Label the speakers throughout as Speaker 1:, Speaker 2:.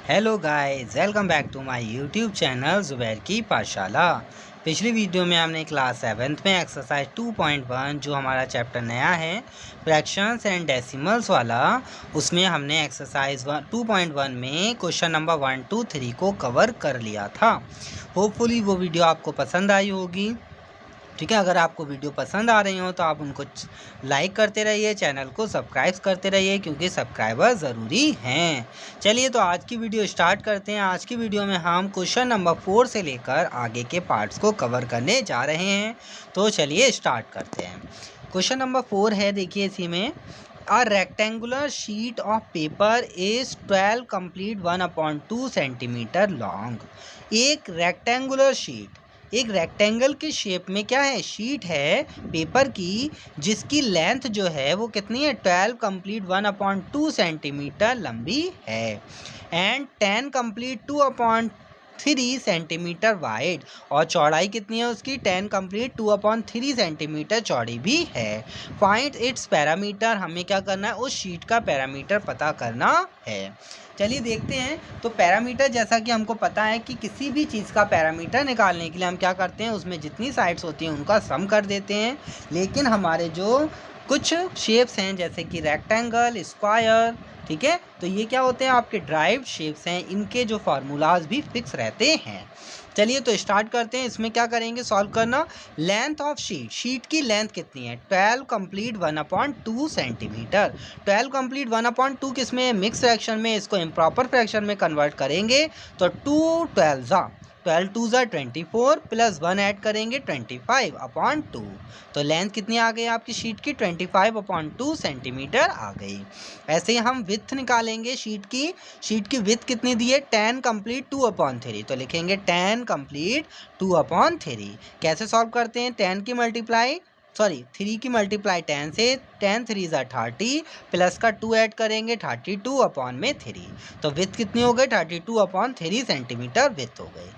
Speaker 1: Hello guys, welcome back to my YouTube channel Zubair की पाठशाला। पिछली वीडियो में हमने क्लास 7th में एक्सरसाइज 2.1 जो हमारा चैप्टर नया है फ्रैक्शंस एंड डेसिमल्स वाला, उसमें हमने एक्सरसाइज 2.1 में क्वेश्चन नंबर 1, 2, 3 को कवर कर लिया था। होपफुली वो वीडियो आपको पसंद आई होगी। ठीक है, अगर आपको वीडियो पसंद आ रही हो तो आप उनको लाइक करते रहिए, चैनल को सब्सक्राइब करते रहिए क्योंकि सब्सक्राइबर ज़रूरी हैं। चलिए तो आज की वीडियो स्टार्ट करते हैं। आज की वीडियो में हम क्वेश्चन नंबर 4 से लेकर आगे के पार्ट्स को कवर करने जा रहे हैं। तो चलिए स्टार्ट करते हैं। क्वेश्चन नंबर 4 है, देखिए इसी में A rectangular sheet of paper is 12 complete 1/2 centimetre long. एक रेक्टेंगुलर शीट, एक रेक्टेंगल की शेप में क्या है, शीट है पेपर की, जिसकी लेंथ जो है वो कितनी है, 12 कंप्लीट 1/2 सेंटीमीटर लंबी है एंड 10 कंप्लीट 2/3 सेंटीमीटर वाइड, और चौड़ाई कितनी है उसकी, 10 कंप्लीट 2/3 सेंटीमीटर चौड़ी भी है। फाइंड इट्स पैरामीटर, हमें क्या करना है, उस शीट का पैरामीटर पता करना है। चलिए देखते हैं। तो पैरामीटर, जैसा कि हमको पता है कि किसी भी चीज़ का पैरामीटर निकालने के लिए हम क्या करते हैं, उसमें जितनी साइड्स होती हैं उनका सम कर देते हैं। लेकिन हमारे जो कुछ शेप्स हैं जैसे कि रेक्टेंगल, स्क्वायर, ठीक है, तो ये क्या होते हैं, आपके ड्राइव्ड शेप्स हैं, इनके जो फार्मूलाज भी फिक्स रहते हैं। चलिए तो स्टार्ट करते हैं। इसमें क्या करेंगे, सॉल्व करना। लेंथ ऑफ शीट, शीट की लेंथ कितनी है, 12 कंप्लीट 1/2 सेंटीमीटर। 12 कंप्लीट 1/2 किस में, मिक्स फ्रैक्शन में, इसको इम्प्रॉपर फ्रैक्शन में कन्वर्ट करेंगे तो 2 12 12 2 24 प्लस 1 ऐड करेंगे 25/2। तो लेंथ कितनी आ गई आपकी शीट की, 25/2 सेंटीमीटर आ गई। ऐसे ही हम विड्थ निकालेंगे शीट की। शीट की विड्थ कितनी दी है, 10 कंप्लीट 2/3, तो लिखेंगे 10 कंप्लीट 2/3। कैसे सॉल्व करते हैं, 10 की मल्टीप्लाई 3 की मल्टीप्लाई 10 से, 10 3 30 प्लस का 2 ऐड करेंगे 32/3। तो विड्थ कितनी हो गई, 32/3 सेंटीमीटर विड्थ हो गई।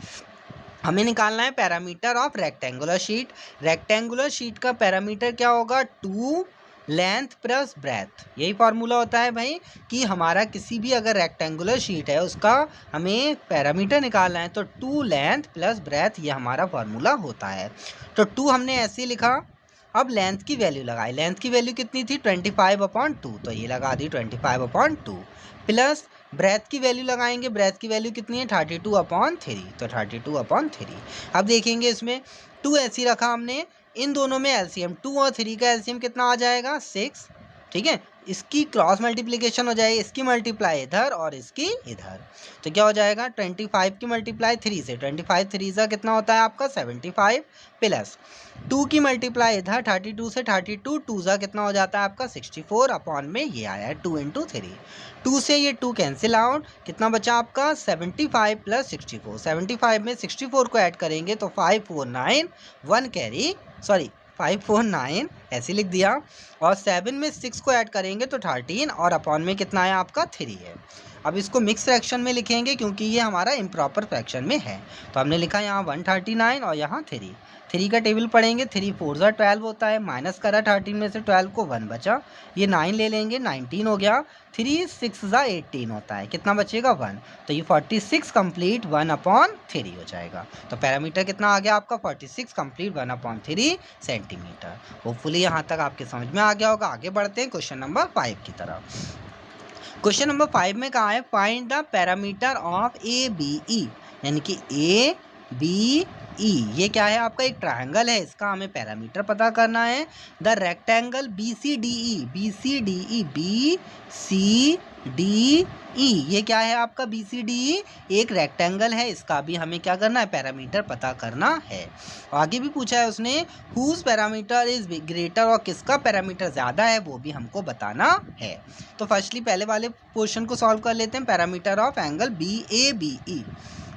Speaker 1: हमें निकालना है parameter of rectangular sheet. Rectangular sheet का पैरामीटर क्या होगा, 2 लेंथ प्लस ब्रेथ। यही फार्मूला होता है भाई कि हमारा किसी भी अगर रेक्टेंगुलर शीट है उसका हमें पैरामीटर निकालना है तो 2 लेंथ प्लस ब्रेथ, ये हमारा फार्मूला होता है। तो 2 हमने ऐसे लिखा। अब लेंथ की वैल्यू लगाई, लेंथ की वैल्यू कितनी थी, 25/2, तो ये लगा दी 25/2 प्लस ब्रेथ की वैल्यू लगाएंगे, ब्रेथ की वैल्यू कितनी है, 32/3, तो 32/3। अब देखेंगे इसमें 2 ऐसी रखा हमने, इन दोनों में एलसीएम 2 और 3 का एलसीएम कितना आ जाएगा, 6। ठीक है, इसकी क्रॉस मल्टीप्लिकेशन हो जाएगी, इसकी मल्टीप्लाई इधर और इसकी इधर, तो क्या हो जाएगा, 25 की मल्टीप्लाई 3 से, 25 3 सा कितना होता है आपका 75 प्लस 2 की मल्टीप्लाई इधर 32 से, 32 2 सा कितना हो जाता है आपका 64 अपॉन में ये आया है 2 × 3। 2 से ये 2 कैंसिल आउट, कितना बचा आपका 75 प्लस 64। 75 में 64 को ऐड करेंगे तो 549 1 कैरी 549 ऐसे लिख दिया, और 7 में 6 को ऐड करेंगे तो 13, और अपॉन में कितना है आपका 3 है। अब इसको मिक्स फ्रैक्शन में लिखेंगे क्योंकि ये हमारा इम्प्रॉपर फ्रैक्शन में है, तो हमने लिखा यहाँ 139 और यहाँ 3। 3 का टेबल पढ़ेंगे, 3 4 12 होता है, माइनस करा 13 में से 12 को, 1 बचा, ये 9 ले लेंगे, 19 हो गया, 3 6 18 होता है, कितना बचेगा 1, तो ये 46 कंप्लीट 1/3 हो जाएगा। तो पैरामीटर कितना आ गया आपका 46 कंप्लीट 1/3 सेंटीमीटर। होपफुली यहाँ तक आपके समझ में आ गया होगा। आगे बढ़ते हैं क्वेश्चन नंबर 5 की तरफ। क्वेश्चन नंबर 5 में कहा है, find the parameter of ABE, यानी कि ABE ये क्या है आपका, एक ट्रायंगल है, इसका हमें पैरामीटर पता करना है। द रेक्टेंगल BCDE, BCDE ये क्या है आपका, BCDE एक रेक्टेंगल है, इसका भी हमें क्या करना है, पैरामीटर पता करना है। आगे भी पूछा है उसने, हुज पैरामीटर इज ग्रेटर, और किसका पैरामीटर ज़्यादा है वो भी हमको बताना है। तो फर्स्टली पहले वाले क्वेश्चन को सॉल्व कर लेते हैं। पैरामीटर ऑफ एंगल BABE,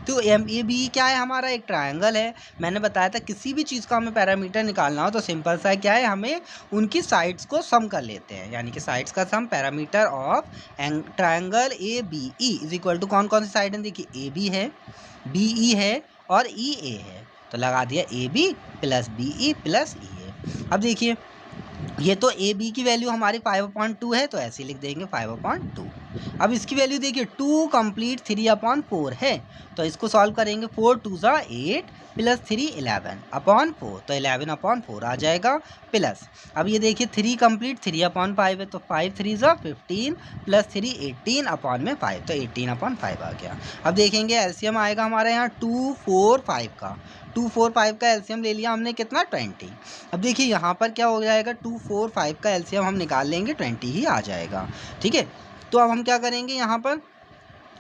Speaker 1: तो ABE क्या है, हमारा एक ट्रायंगल है। मैंने बताया था किसी भी चीज़ का हमें पैरामीटर निकालना हो तो सिंपल सा क्या है, हमें उनकी साइड्स को सम कर लेते हैं, यानी कि साइड्स का sum. Perimeter of triangle ABE is equal to, कौन कौन सी साइड है, देखिए AB है, BE है और EA है, तो लगा दिया AB plus BE plus EA। अब देखिए ये तो AB की वैल्यू हमारी 5/2 है, तो ऐसे लिख देंगे 5/2। अब इसकी वैल्यू देखिए 2 कंप्लीट 3/4 है, तो इसको सॉल्व करेंगे 4 2 ज़ा 8 प्लस 3 11/4, तो 11/4 आ जाएगा प्लस। अब ये देखिए 3 कंप्लीट 3/5 है, तो 5 3 ज़ा 15 प्लस 3 18/5, तो 18/5 आ गया। अब देखेंगे एलसीएम आएगा हमारे यहाँ 2 4 5 का। 2 4 5 का एलसीएम ले लिया हमने कितना 20। अब देखिए यहाँ पर क्या हो जाएगा 2 4 5 का एलसीएम हम निकाल लेंगे 20 ही आ जाएगा। ठीक है, तो अब हम क्या करेंगे यहाँ पर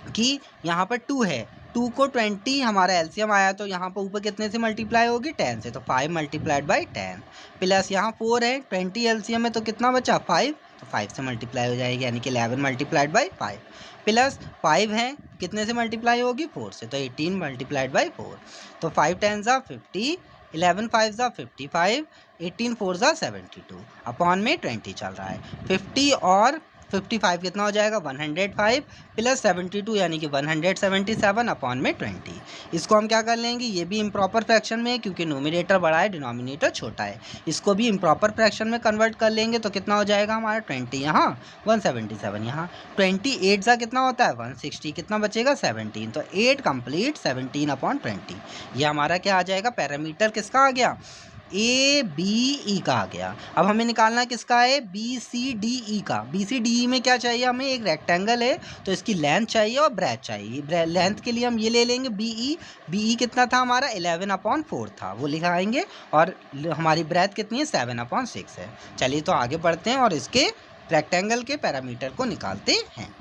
Speaker 1: कि यहाँ पर 2 है, 2 को 20 हमारा एलसीएम आया, तो यहाँ पर ऊपर कितने से मल्टीप्लाई होगी 10 से, तो 5 मल्टीप्लाइड बाई 10 प्लस यहाँ 4 है 20 एलसीएम है, तो कितना बचा 5, तो 5 से मल्टीप्लाई हो जाएगी, यानी कि 11 मल्टीप्लाइड बाई 5 प्लस 5 है कितने से मल्टीप्लाई होगी 4 से, तो 18 मल्टीप्लाइड बाई 4, तो 5 10 ज़ा 50, 11 5 ज़ा 55, 18 4 ज़ा 72 अपॉन में 20 चल रहा है। 50 और 55 कितना हो जाएगा 105 प्लस 72 यानी कि 177 अपॉन में 20। इसको हम क्या कर लेंगे, ये भी इम्प्रॉपर फ्रैक्शन में है क्योंकि नोमिनेटर बड़ा है डिनोमिनेटर छोटा है, इसको भी इम्प्रॉपर फ्रैक्शन में कन्वर्ट कर लेंगे, तो कितना हो जाएगा हमारा 20 यहाँ 177 यहाँ 28 सा कितना होता है 160, कितना बचेगा 17, तो 8 कंप्लीट 17/20। ये हमारा क्या आ जाएगा पैरामीटर किसका आ गया ए बी ई का आ गया। अब हमें निकालना किसका है बी सी डी ई का। बी सी डी ई में क्या चाहिए हमें, एक रेक्टेंगल है तो इसकी लेंथ चाहिए और ब्रेथ चाहिए। लेंथ के लिए हम ये ले लेंगे बी ई कितना था हमारा 11/4 था, वो लिखाएंगे, और हमारी ब्रेथ कितनी है 7/6 है। चलिए तो आगे बढ़ते हैं और इसके रेक्टेंगल के पैरामीटर को निकालते हैं।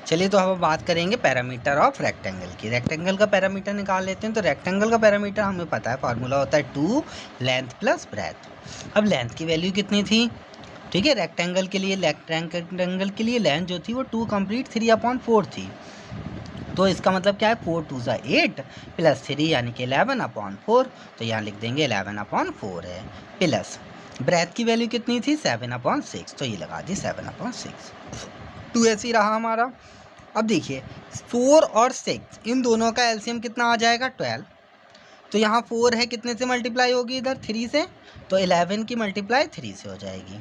Speaker 1: चलिए तो अब बात करेंगे पैरामीटर ऑफ रेक्टेंगल की। रेक्टेंगल का पैरामीटर निकाल लेते हैं। तो रेक्टेंगल का पैरामीटर हमें पता है, फार्मूला होता है 2 लेंथ प्लस ब्रेथ। अब लेंथ की वैल्यू कितनी थी, ठीक है, रेक्टेंगल के लिए लेंथ जो थी वो 2 कंप्लीट 3/4 थी, तो इसका मतलब क्या है 4 2 ज़ा 8 प्लस 3 यानी कि 11/4, तो यहाँ लिख देंगे 11/4 है, प्लस ब्रेथ की वैल्यू कितनी थी 7/6, तो ये लगा दी 7/6। 2 ऐसे ही रहा हमारा। अब देखिए 4 और 6 इन दोनों का एलसीएम कितना आ जाएगा 12, तो यहाँ 4 है कितने से मल्टीप्लाई होगी इधर 3 से, तो 11 की मल्टीप्लाई 3 से हो जाएगी,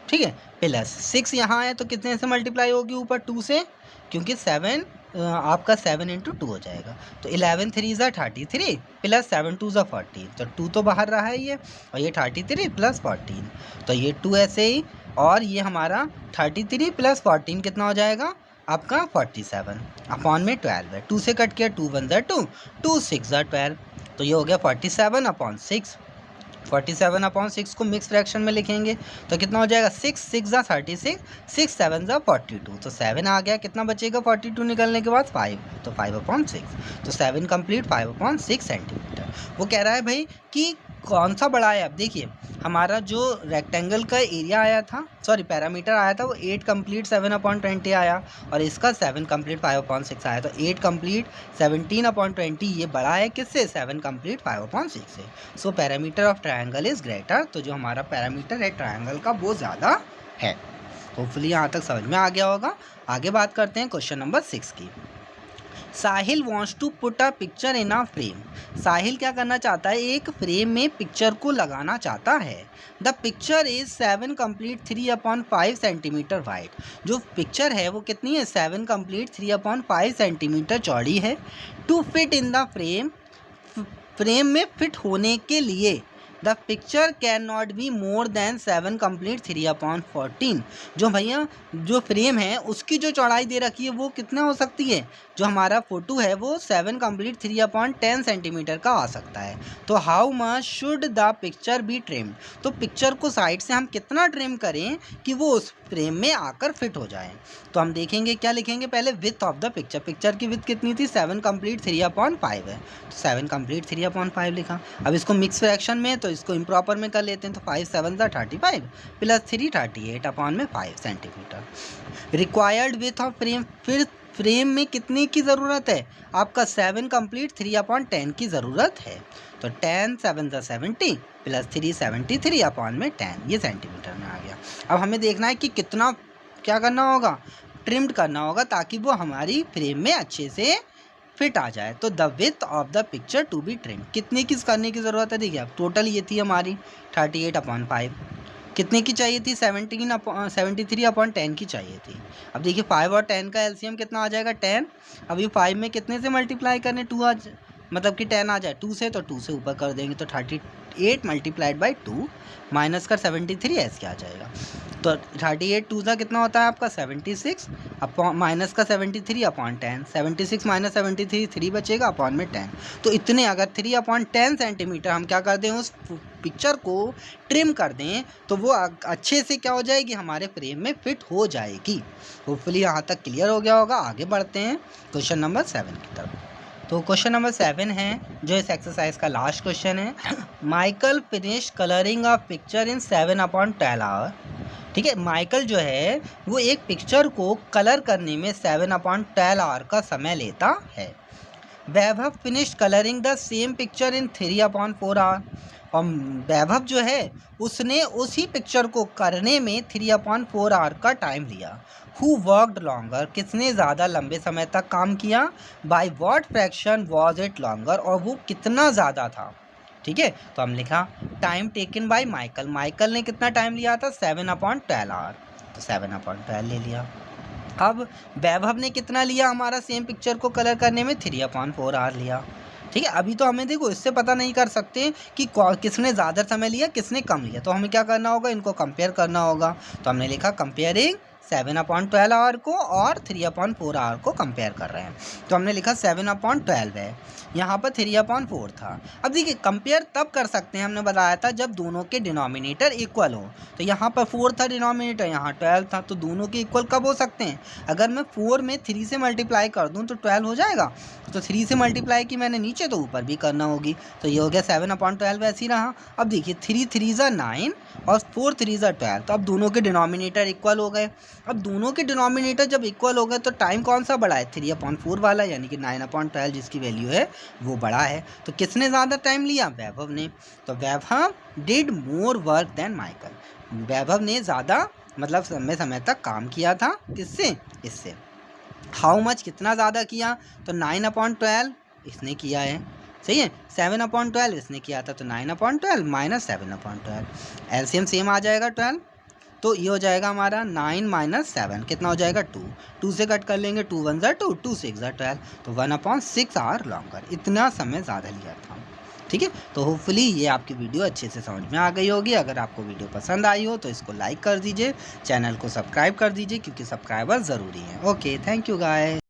Speaker 1: ठीक है, प्लस 6 यहाँ है तो कितने से मल्टीप्लाई होगी ऊपर 2 से, क्योंकि 7 आपका 7 × 2 हो जाएगा, तो 11 3 ज़ा 33 प्लस 7 2 ज़ा 14, तो 2 तो बाहर रहा है ये, और ये 33 प्लस 14, तो ये 2 ऐसे ही, और ये हमारा 33 प्लस 14 कितना हो जाएगा आपका 47 अपॉन में 12 है, 2 से कट किया 2 1 ज़ा 2, 2 6 ज़ा 12, तो ये हो गया 47/6। 47/6 को मिक्स फ्रैक्शन में लिखेंगे तो कितना हो जाएगा 6 6 ज़ा 36, 6 7 ज़ा 42, तो 7 आ गया, कितना बचेगा 42 निकलने के बाद 5, तो 5/6, तो 7 कंप्लीट 5/6 सेंटीमीटर। वो कह रहा है भाई कि कौन सा बड़ा है। अब देखिए हमारा जो रेक्टेंगल का एरिया आया था, सॉरी पैरामीटर आया था, वो 8 कंप्लीट 7/20 आया, और इसका 7 कंप्लीट 5/6 आया, तो 8 कंप्लीट 17/20 ये बड़ा है किससे 7 कंप्लीट 5/6 से। सो parameter of triangle is greater, तो जो हमारा पैरामीटर है ट्रायंगल का वो ज़्यादा है। होपफुली यहाँ तक समझ में आ गया होगा। आगे बात करते हैं क्वेश्चन नंबर 6 की। Sahil wants to put a picture in a frame. Sahil क्या करना चाहता है, एक फ्रेम में पिक्चर को लगाना चाहता है। The picture is 7 complete 3/5 centimetre wide. जो पिक्चर है वो कितनी है 7 कंप्लीट 3/5 सेंटीमीटर चौड़ी है। To fit in the frame, frame में फिट होने के लिए the picture can not be more than 7 complete 3/14। जो भैया जो फ्रेम है उसकी जो चौड़ाई दे रखी है वो कितना हो सकती है, जो हमारा फोटो है वो 7 कंप्लीट 3/10 सेंटीमीटर का आ सकता है। तो how much should the picture be trimmed, तो पिक्चर को साइड से हम कितना ट्रिम करें कि वो उस फ्रेम में आकर फिट हो जाए। तो हम देखेंगे क्या लिखेंगे, पहले with of the picture, picture की विथ कितनी थी 7 कंप्लीट 3/5 है, तो 7 कंप्लीट 3/5 लिखा। अब इसको मिक्स फ्रैक्शन में तो इसको इम्प्रॉपर में कर लेते हैं, तो 5 7 ज़ा 35 plus 3 38/5 centimetre. Required width of frame, फिर फ्रेम में कितने की ज़रूरत है आपका 7 कंप्लीट 3/10 की ज़रूरत है, तो 10 7 ज़ा 70 प्लस 3 73/10, ये सेंटीमीटर में आ गया। अब हमें देखना है कि कितना क्या करना होगा, ट्रिम्ड करना होगा ताकि वो हमारी फ्रेम में अच्छे से फिट आ जाए। तो the width of the picture to be trimmed, कितने की करने की ज़रूरत है, देखिए अब टोटल ये थी हमारी 38/5, कितने की चाहिए थी? 73/10 की चाहिए थी। अब देखिए 5 और 10 का एलसीएम कितना आ जाएगा? 10। अब ये 5 में कितने से मल्टीप्लाई करने? 2 मतलब कि 10 आ जाए 2 से, तो 2 से ऊपर कर देंगे तो 38 मल्टीप्लाइड बाई 2 माइनस कर 73 ऐसे आ जाएगा। तो 38 2 का कितना होता है आपका? 76 अपॉन माइनस का 73 अपॉन 10, 76 माइनस 73 3 बचेगा अपॉन में 10। तो इतने अगर 3/10 सेंटीमीटर हम क्या कर दें, उस पिक्चर को ट्रिम कर दें तो वो अच्छे से क्या हो जाएगी, हमारे फ्रेम में फिट हो जाएगी। होपफुली यहाँ तक क्लियर हो गया होगा। आगे बढ़ते हैं क्वेश्चन नंबर 7 की तरफ। तो क्वेश्चन नंबर 7 है जो इस एक्सरसाइज का लास्ट क्वेश्चन है। Michael finish colouring a picture in 7/12 hour. ठीक है, माइकल जो है वो एक पिक्चर को कलर करने में 7/12 आवर का समय लेता है। Vaibhav finish colouring the same picture in 3/4 hour. और वैभव जो है उसने उसी पिक्चर को करने में 3/4 आवर का टाइम लिया। हु वर्कड लॉन्गर, किसने ज़्यादा लंबे समय तक काम किया। By what fraction was it longer, और वो कितना ज़्यादा था। ठीक है, तो हम लिखा time taken by Michael, Michael ने कितना टाइम लिया था? 7/12 आवर, तो 7/12 ले लिया। अब वैभव ने कितना लिया हमारा सेम पिक्चर को कलर करने में? 3/4 आवर लिया। ठीक है, अभी तो हमें देखो इससे पता नहीं कर सकते कि किसने ज़्यादा समय लिया किसने कम लिया, तो हमें क्या करना होगा, इनको कंपेयर करना होगा। तो हमने लिखा कंपेयरिंग 7/12 आवर को और 3/4 आवर को कंपेयर कर रहे हैं। तो हमने लिखा 7/12 है, यहाँ पर 3/4 था। अब देखिए कंपेयर तब कर सकते हैं, हमने बताया था जब दोनों के डिनोमिनेटर इक्वल हो। तो यहाँ पर 4 था डिनोमिनेटर, यहाँ 12 था, तो दोनों के इक्वल कब हो सकते हैं? अगर मैं 4 में 3 से मल्टीप्लाई कर दूँ तो 12 हो जाएगा। तो 3 से मल्टीप्लाई की मैंने नीचे तो ऊपर भी करना होगी, तो ये हो गया 7/12 ऐसे ही रहा। अब देखिए 3 3 9 और 4 3 12, तो अब दोनों के डिनोमिनेटर इक्वल हो गए। अब दोनों के डिनोमिनेटर जब इक्वल हो गए तो टाइम कौन सा बड़ा है? 3/4 वाला, यानी कि 9/12 जिसकी वैल्यू है वो बड़ा है। तो किसने ज़्यादा टाइम लिया? वैभव ने। तो Vaibhav did more work than Michael, Vaibhav ने ज़्यादा मतलब लंबे समय तक काम किया था। किससे? इससे। हाउ मच, कितना ज़्यादा किया? तो 9/12 इसने किया है, सही है। 7/12 इसने किया था, तो 9/12 माइनस 7/12, एलसीएम सेम आ जाएगा 12। तो ये हो जाएगा हमारा 9 माइनस 7 कितना हो जाएगा? 2। 2 से कट कर लेंगे, 2 1 ज़ा 2, 2 6 ज़ा 12, तो 1/6 आवर लॉन्गर, इतना समय ज़्यादा लिया था। ठीक है, तो होपफुली ये आपकी वीडियो अच्छे से समझ में आ गई होगी। अगर आपको वीडियो पसंद आई हो तो इसको लाइक कर दीजिए, चैनल को सब्सक्राइब कर दीजिए क्योंकि सब्सक्राइबर ज़रूरी है। Okay, thank you guys.